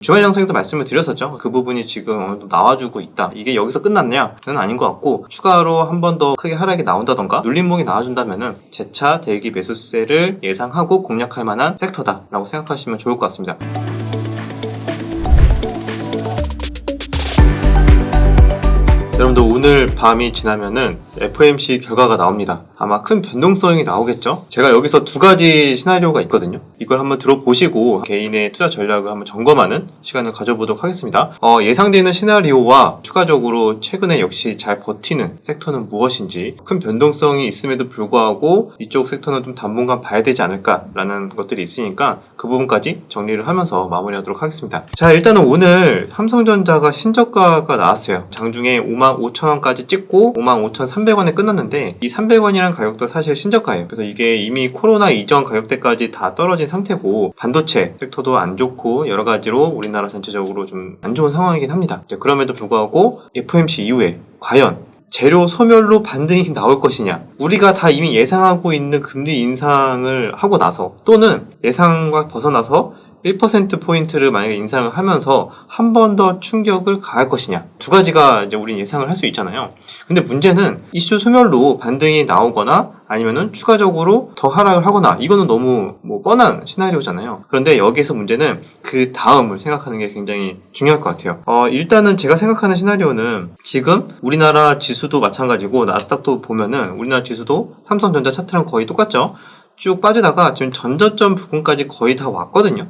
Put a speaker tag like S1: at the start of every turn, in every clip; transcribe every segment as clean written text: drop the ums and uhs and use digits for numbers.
S1: 주말 영상에도 말씀을 드렸었죠. 그 부분이 지금 어느 정도 나와주고 있다. 이게 여기서 끝났냐는 아닌 것 같고, 추가로 한 번 더 크게 하락이 나온다던가 눌림목이 나와준다면은 재차 대기 매수세를 예상하고 공략할 만한 섹터다라고 생각하시면 좋을 것 같습니다. 여러분들, 오늘 밤이 지나면은 FOMC 결과가 나옵니다. 아마 큰 변동성이 나오겠죠? 제가 여기서 두 가지 시나리오가 있거든요. 이걸 한번 들어보시고 개인의 투자 전략을 한번 점검하는 시간을 가져보도록 하겠습니다. 예상되는 시나리오와 추가적으로 최근에 역시 잘 버티는 섹터는 무엇인지, 큰 변동성이 있음에도 불구하고 이쪽 섹터는 좀 당분간 봐야 되지 않을까라는 것들이 있으니까 그 부분까지 정리를 하면서 마무리하도록 하겠습니다. 자, 일단은 오늘 삼성전자가 신저가가 나왔어요. 장중에 55,000원까지 찍고 55,300원에 끝났는데, 이 300원이라는 가격도 사실 신저가예요. 그래서 이게 이미 코로나 이전 가격대까지 다 떨어진 상태고, 반도체 섹터도 안 좋고 여러 가지로 우리나라 전체적으로 좀 안 좋은 상황이긴 합니다. 그럼에도 불구하고 FOMC 이후에 과연 재료 소멸로 반등이 나올 것이냐, 우리가 다 이미 예상하고 있는 금리 인상을 하고 나서, 또는 예상과 벗어나서 1%포인트를 만약에 인상을 하면서 한 번 더 충격을 가할 것이냐, 두 가지가 이제 우린 예상을 할 수 있잖아요. 근데 문제는 이슈 소멸로 반등이 나오거나 아니면은 추가적으로 더 하락을 하거나, 이거는 너무 뻔한 시나리오잖아요. 그런데 여기에서 문제는 그 다음을 생각하는 게 굉장히 중요할 것 같아요. 일단은 제가 생각하는 시나리오는, 지금 우리나라 지수도 마찬가지고 나스닥도 보면은 우리나라 지수도 삼성전자 차트랑 거의 똑같죠. 쭉 빠지다가 지금 전저점 부근까지 거의 다 왔거든요.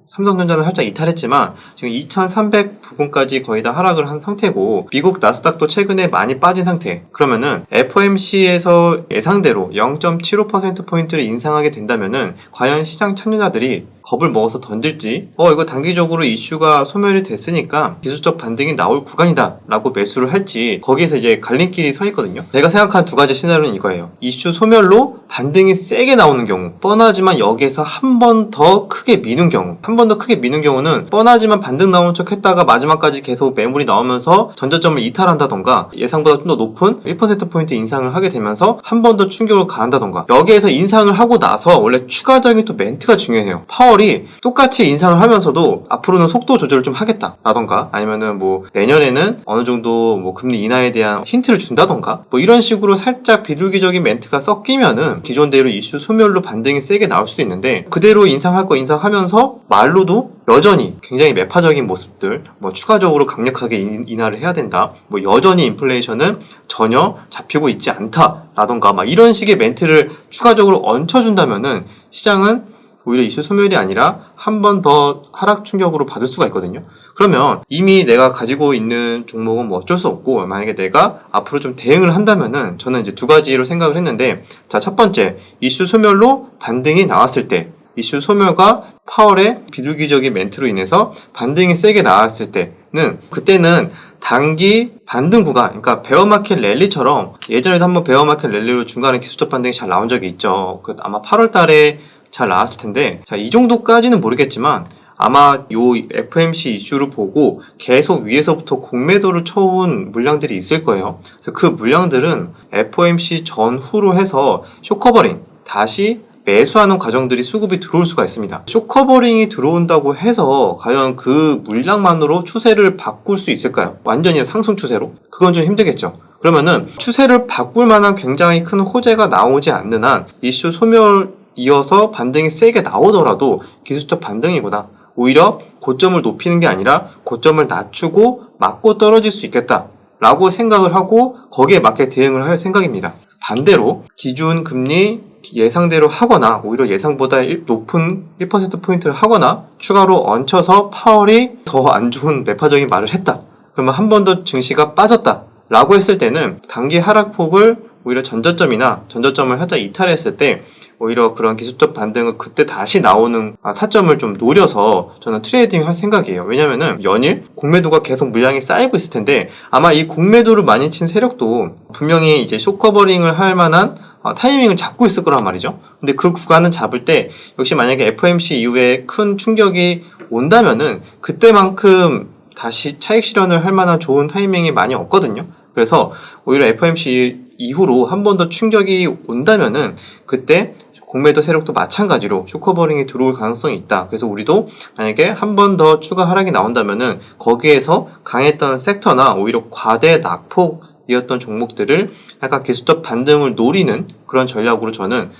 S1: 삼성전자는 살짝 이탈했지만 지금 2300 부근까지 거의 다 하락을 한 상태고, 미국 나스닥도 최근에 많이 빠진 상태. 그러면은 FOMC에서 예상대로 0.75%포인트를 인상하게 된다면은 과연 시장 참여자들이 겁을 먹어서 던질지, 이거 단기적으로 이슈가 소멸이 됐으니까 기술적 반등이 나올 구간이다 라고 매수를 할지, 거기에서 이제 갈림길이 서 있거든요. 제가 생각한 두 가지 시나리오는 이거예요. 이슈 소멸로 반등이 세게 나오는 경우, 뻔하지만 여기에서 한 번 더 크게 미는 경우, 한 번 더 크게 미는 경우는 뻔하지만 반등 나오는 척 했다가 마지막까지 계속 매물이 나오면서 전저점을 이탈한다던가, 예상보다 좀 더 높은 1%포인트 인상을 하게 되면서 한 번 더 충격을 가한다던가, 여기에서 인상을 하고 나서 원래 추가적인 또 멘트가 중요해요. 파월이 똑같이 인상을 하면서도 앞으로는 속도 조절을 좀 하겠다 라던가, 아니면은 내년에는 어느 정도 금리 인하에 대한 힌트를 준다던가, 이런 식으로 살짝 비둘기적인 멘트가 섞이면은 기존대로 이슈 소멸로 반등이 세게 나올 수도 있는데, 그대로 인상할 거 인상하면서 말로도 여전히 굉장히 매파적인 모습들, 추가적으로 강력하게 인하를 해야 된다, 여전히 인플레이션은 전혀 잡히고 있지 않다 라던가, 이런 식의 멘트를 추가적으로 얹혀준다면은 시장은 오히려 이슈 소멸이 아니라 한 번 더 하락 충격으로 받을 수가 있거든요. 그러면 이미 내가 가지고 있는 종목은 어쩔 수 없고, 만약에 내가 앞으로 좀 대응을 한다면은, 저는 이제 두 가지로 생각을 했는데, 자, 첫 번째, 이슈 소멸로 반등이 나왔을 때, 이슈 소멸과 파월의 비둘기적인 멘트로 인해서 반등이 세게 나왔을 때는, 그때는 단기 반등 구간, 그러니까 베어마켓 랠리처럼, 예전에도 한번 베어마켓 랠리로 중간에 기술적 반등이 잘 나온 적이 있죠. 아마 8월 달에 잘 나왔을 텐데, 자, 이 정도까지는 모르겠지만 아마 요 FOMC 이슈를 보고 계속 위에서부터 공매도를 쳐온 물량들이 있을 거예요. 그래서 그 물량들은 FOMC 전후로 해서 쇼커버링, 다시 매수하는 과정들이 수급이 들어올 수가 있습니다. 쇼커버링이 들어온다고 해서 과연 그 물량만으로 추세를 바꿀 수 있을까요? 완전히 상승 추세로? 그건 좀 힘들겠죠. 그러면은 추세를 바꿀 만한 굉장히 큰 호재가 나오지 않는 한, 이슈 소멸 이어서 반등이 세게 나오더라도 기술적 반등이구나, 오히려 고점을 높이는 게 아니라 고점을 낮추고 맞고 떨어질 수 있겠다 라고 생각을 하고 거기에 맞게 대응을 할 생각입니다. 반대로 기준 금리 예상대로 하거나, 오히려 예상보다 높은 1%포인트를 하거나, 추가로 얹혀서 파월이 더 안 좋은 매파적인 말을 했다, 그러면 한 번 더 증시가 빠졌다 라고 했을 때는, 단기 하락폭을 오히려 전저점을 살짝 이탈했을 때 오히려 그런 기술적 반등을 그때 다시 나오는 타점을 좀 노려서 저는 트레이딩 할 생각이에요. 왜냐면은 연일 공매도가 계속 물량이 쌓이고 있을 텐데, 아마 이 공매도를 많이 친 세력도 분명히 이제 쇼커버링을 할 만한 타이밍을 잡고 있을 거란 말이죠. 근데 그 구간은 잡을 때 역시 만약에 FOMC 이후에 큰 충격이 온다면은 그때만큼 다시 차익 실현을 할 만한 좋은 타이밍이 많이 없거든요. 그래서 오히려 FOMC 이후로 한 번 더 충격이 온다면은 그때 공매도 세력도 마찬가지로 숏커버링이 들어올 가능성이 있다. 그래서 우리도 만약에 한 번 더 추가 하락이 나온다면은 거기에서 강했던 섹터나 오히려 과대 낙폭이었던 종목들을 약간 기술적 반등을 노리는 그런 전략으로 저는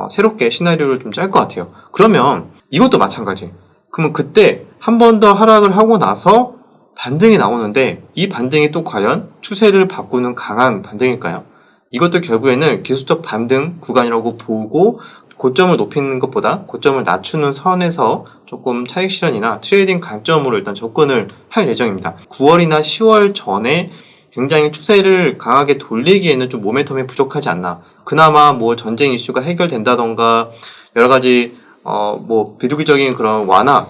S1: 새롭게 시나리오를 좀 짤 것 같아요. 그러면 이것도 마찬가지. 그러면 그때 한 번 더 하락을 하고 나서 반등이 나오는데 이 반등이 또 과연 추세를 바꾸는 강한 반등일까요? 이것도 결국에는 기술적 반등 구간이라고 보고 고점을 높이는 것보다 고점을 낮추는 선에서 조금 차익 실현이나 트레이딩 관점으로 일단 접근을 할 예정입니다. 9월이나 10월 전에 굉장히 추세를 강하게 돌리기에는 좀 모멘텀이 부족하지 않나. 그나마 뭐 전쟁 이슈가 해결된다던가 여러 가지 뭐 비두기적인 그런 완화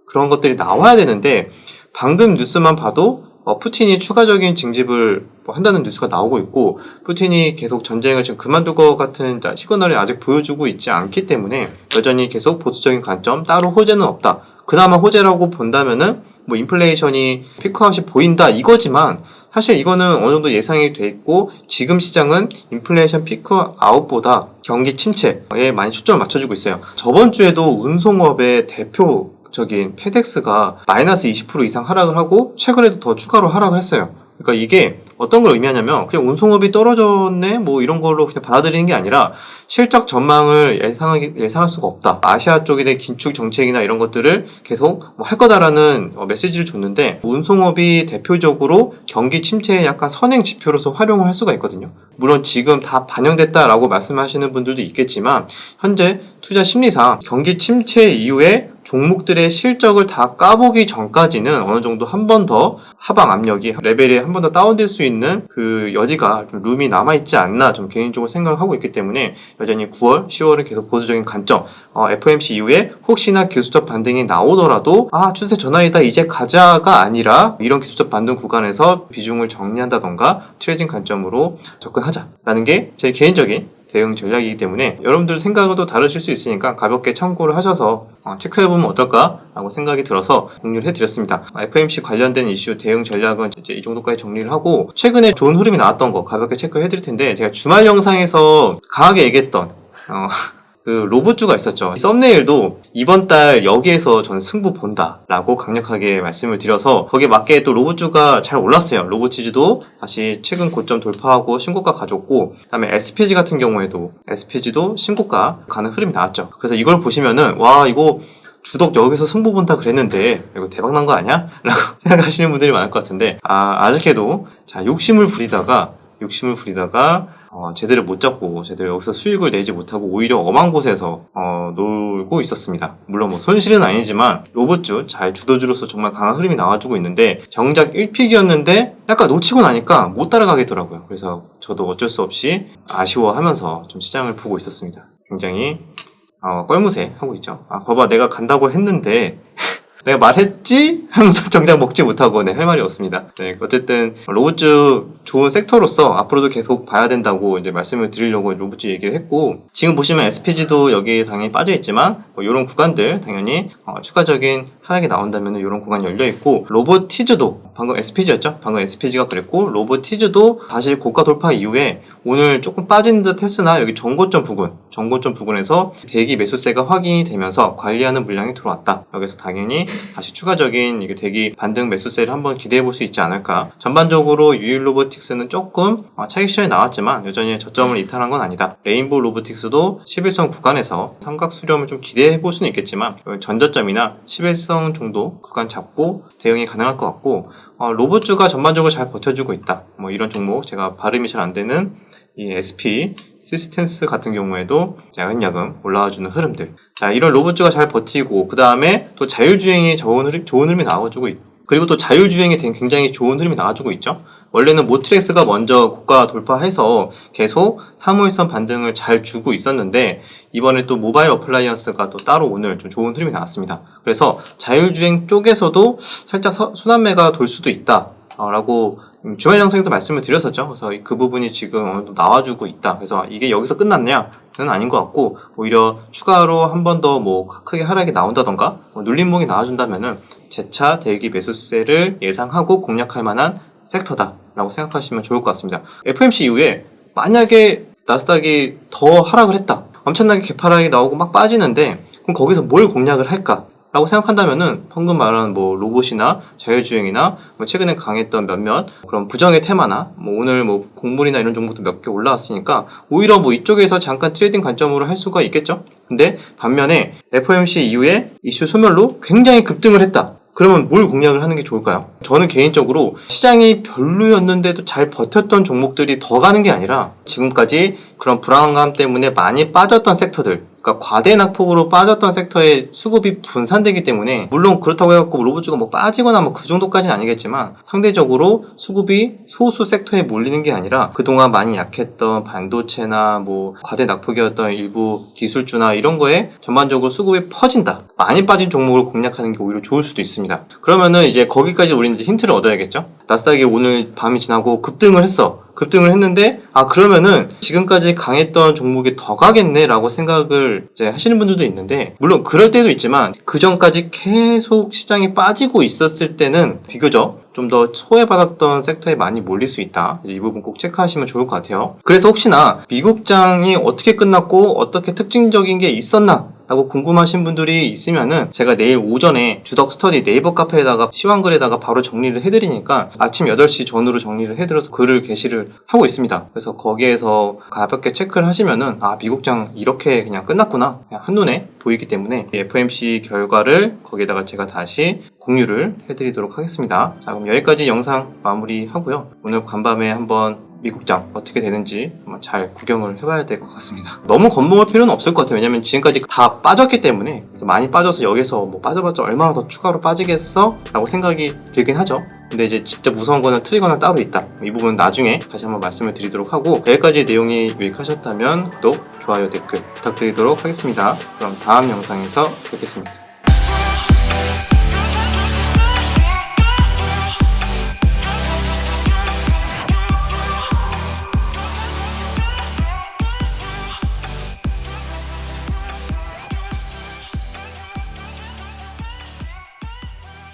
S1: 그런 것들이 나와야 되는데 방금 뉴스만 봐도 푸틴이 추가적인 징집을 한다는 뉴스가 나오고 있고 푸틴이 계속 전쟁을 지금 그만둘 것 같은 시그널을 아직 보여주고 있지 않기 때문에 여전히 계속 보수적인 관점 따로 호재는 없다. 그나마 호재라고 본다면은 뭐 인플레이션이 피크아웃이 보인다 이거지만 사실 이거는 어느 정도 예상이 돼 있고 지금 시장은 인플레이션 피크아웃보다 경기 침체에 많이 초점을 맞춰주고 있어요. 저번 주에도 운송업의 대표적인 페덱스가 마이너스 20% 이상 하락을 하고 최근에도 더 추가로 하락을 했어요. 그러니까 이게 어떤 걸 의미하냐면 그냥 운송업이 떨어졌네 뭐 이런 걸로 그냥 받아들이는 게 아니라 실적 전망을 예상할 수가 없다. 아시아 쪽에 대한 긴축 정책이나 이런 것들을 계속 할 거다라는 메시지를 줬는데 운송업이 대표적으로 경기 침체의 약간 선행 지표로서 활용을 할 수가 있거든요. 물론 지금 다 반영됐다라고 말씀하시는 분들도 있겠지만 현재 투자 심리상 경기 침체 이후에 종목들의 실적을 다 까보기 전까지는 어느 정도 한 번 더 하방 압력이 레벨이 한 번 더 다운될 수 있는 그 여지가 좀 룸이 남아있지 않나 좀 개인적으로 생각을 하고 있기 때문에 여전히 9월, 10월은 계속 보수적인 관점 FOMC 이후에 혹시나 기술적 반등이 나오더라도 추세 전환이다 이제 가자가 아니라 이런 기술적 반등 구간에서 비중을 정리한다던가 트레이딩 관점으로 접근하자라는 게 제 개인적인 대응 전략이기 때문에 여러분들 생각도 다르실 수 있으니까 가볍게 참고를 하셔서 체크해보면 어떨까라고 생각이 들어서 공유를 해드렸습니다. FOMC 관련된 이슈 대응 전략은 이제 이 정도까지 정리를 하고 최근에 좋은 흐름이 나왔던 거 가볍게 체크해드릴 텐데 제가 주말 영상에서 강하게 얘기했던 그 로봇주가 있었죠. 썸네일도 이번 달 여기에서 저는 승부 본다 라고 강력하게 말씀을 드려서 거기에 맞게 또 로봇주가 잘 올랐어요. 로보티즈도 다시 최근 고점 돌파하고 신고가 가졌고 그 다음에 SPG 같은 경우에도 SPG도 신고가 가는 흐름이 나왔죠. 그래서 이걸 보시면은 와 이거 주독 여기서 승부 본다 그랬는데 이거 대박 난 거 아니야? 라고 생각하시는 분들이 많을 것 같은데 아쉽게도 욕심을 부리다가 제대로 못 잡고 제대로 여기서 수익을 내지 못하고 오히려 엄한 곳에서 놀고 있었습니다. 물론 뭐 손실은 아니지만 로봇주 잘 주도주로서 정말 강한 흐름이 나와주고 있는데 정작 1픽이었는데 약간 놓치고 나니까 못 따라가겠더라고요. 그래서 저도 어쩔 수 없이 아쉬워하면서 좀 시장을 보고 있었습니다. 굉장히 껄무새 하고 있죠. 봐봐 내가 간다고 했는데 내가 말했지? 하면서 정작 먹지 못하고 할 말이 없습니다. 네, 어쨌든 로봇주 좋은 섹터로서 앞으로도 계속 봐야 된다고 이제 말씀을 드리려고 로봇주 얘기를 했고 지금 보시면 SPG도 여기에 당연히 빠져있지만 이런 구간들 당연히 추가적인 하락이 나온다면 이런 구간이 열려있고 로보티즈도 방금 SPG였죠? 방금 SPG가 그랬고 로보티즈도 다시 고가 돌파 이후에 오늘 조금 빠진 듯 했으나 여기 전고점 부근에서 대기 매수세가 확인이 되면서 관리하는 물량이 들어왔다. 여기서 당연히 다시 추가적인 이게 대기 반등 매수세를 한번 기대해 볼 수 있지 않을까. 전반적으로 유일 로보틱스는 조금 차익 실현이 나왔지만 여전히 저점을 이탈한 건 아니다. 레인보우 로보틱스도 11선 구간에서 삼각 수렴을 좀 기대해 볼 수는 있겠지만 전저점이나 11선 정도 구간 잡고 대응이 가능할 것 같고 로봇주가 전반적으로 잘 버텨주고 있다. 이런 종목 제가 발음이 잘 안 되는 이 SP 시스템스 같은 경우에도 야금야금 올라와주는 흐름들. 자, 이런 로봇주가 잘 버티고 그 다음에 또 자율주행이 좋은 흐름이 나와주고 있고 그리고 또 자율주행이 굉장히 좋은 흐름이 나와주고 있죠. 원래는 모트렉스가 먼저 고가 돌파해서 계속 3호일선 반등을 잘 주고 있었는데 이번에 또 모바일 어플라이언스가 또 따로 오늘 좀 좋은 흐름이 나왔습니다. 그래서 자율주행 쪽에서도 살짝 순환매가 돌 수도 있다 라고 주말 영상에도 말씀을 드렸었죠. 그래서 그 부분이 지금 어느 정도 나와주고 있다. 그래서 이게 여기서 끝났냐? 는 아닌 것 같고 오히려 추가로 한 번 더 크게 하락이 나온다던가 눌림목이 나와준다면은 재차 대기 매수세를 예상하고 공략할 만한 섹터다라고 생각하시면 좋을 것 같습니다. FOMC 이후에 만약에 나스닥이 더 하락을 했다. 엄청나게 개파락이 나오고 막 빠지는데 그럼 거기서 뭘 공략을 할까? 라고 생각한다면은 방금 말한 뭐 로봇이나 자율주행이나 뭐 최근에 강했던 몇몇 그런 부정의 테마나 뭐 오늘 뭐 곡물이나 이런 종목도 몇 개 올라왔으니까 오히려 뭐 이쪽에서 잠깐 트레이딩 관점으로 할 수가 있겠죠. 근데 반면에 FOMC 이후에 이슈 소멸로 굉장히 급등을 했다. 그러면 뭘 공략을 하는 게 좋을까요? 저는 개인적으로 시장이 별로였는데도 잘 버텼던 종목들이 더 가는 게 아니라 지금까지 그런 불안감 때문에 많이 빠졌던 섹터들, 그러니까 과대 낙폭으로 빠졌던 섹터의 수급이 분산되기 때문에 물론 그렇다고 해갖고 로봇주가 뭐 빠지거나 뭐 그 정도까지는 아니겠지만 상대적으로 수급이 소수 섹터에 몰리는 게 아니라 그동안 많이 약했던 반도체나 뭐 과대 낙폭이었던 일부 기술주나 이런 거에 전반적으로 수급이 퍼진다. 많이 빠진 종목을 공략하는 게 오히려 좋을 수도 있습니다. 그러면은 이제 거기까지 우리는 이제 힌트를 얻어야겠죠? 나스닥이 오늘 밤이 지나고 급등을 했는데 그러면은 지금까지 강했던 종목이 더 가겠네 라고 생각을 이제 하시는 분들도 있는데 물론 그럴 때도 있지만 그 전까지 계속 시장이 빠지고 있었을 때는 비교적 좀 더 소외받았던 섹터에 많이 몰릴 수 있다. 이 부분 꼭 체크하시면 좋을 것 같아요. 그래서 혹시나 미국장이 어떻게 끝났고 어떻게 특징적인 게 있었나 라고 궁금하신 분들이 있으면은 제가 내일 오전에 주덕 스터디 네이버 카페에다가 시황글에다가 바로 정리를 해드리니까 아침 8시 전후로 정리를 해드려서 글을 게시를 하고 있습니다. 그래서 거기에서 가볍게 체크를 하시면은 미국장 이렇게 그냥 끝났구나 그냥 한눈에 보이기 때문에 FOMC 결과를 거기에다가 제가 다시 공유를 해드리도록 하겠습니다. 자, 그럼 여기까지 영상 마무리하고요. 오늘 간밤에 한번 미국장 어떻게 되는지 한번 잘 구경을 해봐야 될 것 같습니다. 너무 겁먹을 필요는 없을 것 같아요. 왜냐면 지금까지 다 빠졌기 때문에 많이 빠져서 여기서 뭐 빠져봤자 얼마나 더 추가로 빠지겠어? 라고 생각이 들긴 하죠. 근데 이제 진짜 무서운 거는 트리거는 따로 있다. 이 부분은 나중에 다시 한번 말씀을 드리도록 하고 여기까지 내용이 유익하셨다면 구독, 좋아요, 댓글 부탁드리도록 하겠습니다. 그럼 다음 영상에서 뵙겠습니다.